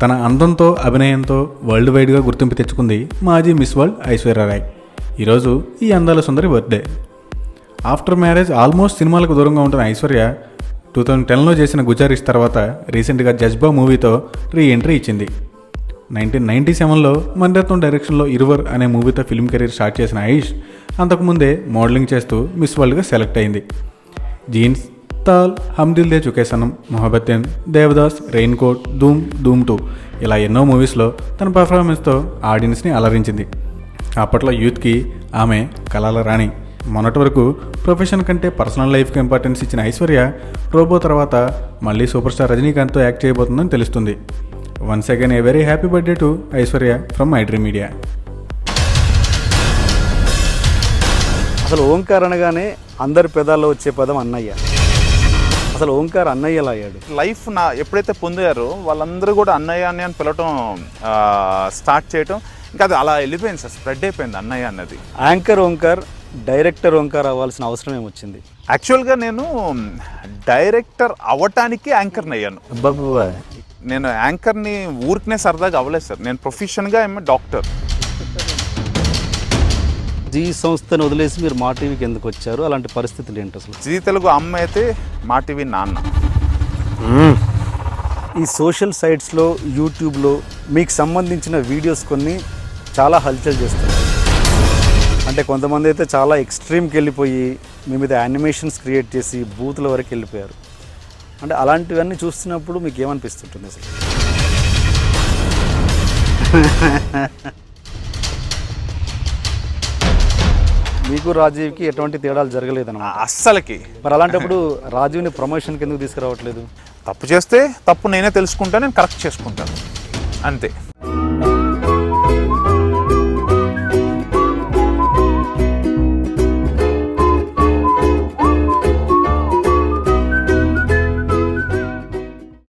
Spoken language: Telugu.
తన అందంతో అభినయంతో వరల్డ్ వైడ్గా గుర్తింపు తెచ్చుకుంది మాజీ మిస్ వరల్డ్ ఐశ్వర్య రాయ్. ఈరోజు ఈ అందాల సుందరి బర్త్డే. ఆఫ్టర్ మ్యారేజ్ ఆల్మోస్ట్ సినిమాలకు దూరంగా ఉంటున్న ఐశ్వర్య 2010లో చేసిన గుజారిష్ తర్వాత రీసెంట్గా జజ్బా మూవీతో రీ ఎంట్రీ ఇచ్చింది. 1997లో మణిరత్నం డైరెక్షన్లో ఇరువర్ అనే మూవీతో ఫిల్మ్ కెరీర్ స్టార్ట్ చేసిన ఐష్ అంతకుముందే మోడలింగ్ చేస్తూ మిస్ వరల్డ్గా సెలెక్ట్ అయింది. జీన్స్, తాల్, హమ్ దిల్ దే చుకే సనమ్, మొహబ్బతేన్, దేవదాస్, రెయిన్ కోట్, ధూమ్, ధూమ్ 2 ఇలా ఎన్నో మూవీస్లో తన పర్ఫార్మెన్స్తో ఆడియన్స్ని అలరించింది. అప్పట్లో యూత్కి ఆమె కళల రాణి. మొన్నటి వరకు ప్రొఫెషన్ కంటే పర్సనల్ లైఫ్కి ఇంపార్టెన్స్ ఇచ్చిన ఐశ్వర్య రోబో తర్వాత మళ్ళీ సూపర్ స్టార్ రజనీకాంత్తో యాక్ట్ చేయబోతుందని తెలుస్తుంది. Once again a very happy birthday to Aishwarya from my dream media. అసలు ఓంకార్ అనగానే అందరి పెదాల్లో వచ్చే పదం అన్నయ్య. అసలు ఓంకార్ అన్నయ్య ఎలా అయ్యాడు? లైఫ్ ఎప్పుడైతే పొందారో వాళ్ళందరూ కూడా అన్నయ్య అని పిలవటం స్టార్ట్ చేయటం, ఇంకా అది అలా వెళ్ళిపోయింది సార్, స్ప్రెడ్ అయిపోయింది అన్నయ్య అన్నది. యాంకర్ ఓంకార్ డైరెక్టర్ ఓంకార్ అవ్వాల్సిన అవసరం ఏమొచ్చింది? యాక్చువల్గా నేను డైరెక్టర్ అవ్వటానికి యాంకర్ని అయ్యాను. నేను యాంకర్ని ఊరికనే సరదాగా అవ్వలేదు సార్. నేను ప్రొఫెషన్గా ఏమో డాక్టర్. జీ సంస్థను వదిలేసి మీరు మా టీవీకి ఎందుకు వచ్చారు? అలాంటి పరిస్థితులు ఏంటి అసలు? జీ తెలుగు అమ్మ అయితే మా టీవీ నాన్న. ఈ సోషల్ సైట్స్లో యూట్యూబ్లో మీకు సంబంధించిన వీడియోస్ కొన్ని చాలా హల్చల్ చేస్తారు. అంటే కొంతమంది అయితే చాలా ఎక్స్ట్రీమ్కి వెళ్ళిపోయి మీ మీద యానిమేషన్స్ క్రియేట్ చేసి బూతుల వరకు వెళ్ళిపోయారు. అంటే అలాంటివన్నీ చూస్తున్నప్పుడు మీకు ఏమనిపిస్తుంటుంది అసలు? మీకు రాజీవ్కి ఎటువంటి తేడాలు జరగలేదన్నమాట అస్సలకి. మరి అలాంటప్పుడు రాజీవ్ని ప్రమోషన్కి ఎందుకు తీసుకురావట్లేదు? తప్పు చేస్తే తప్పు నేనే తెలుసుకుంటా, నేను కరెక్ట్ చేసుకుంటాను అంతే.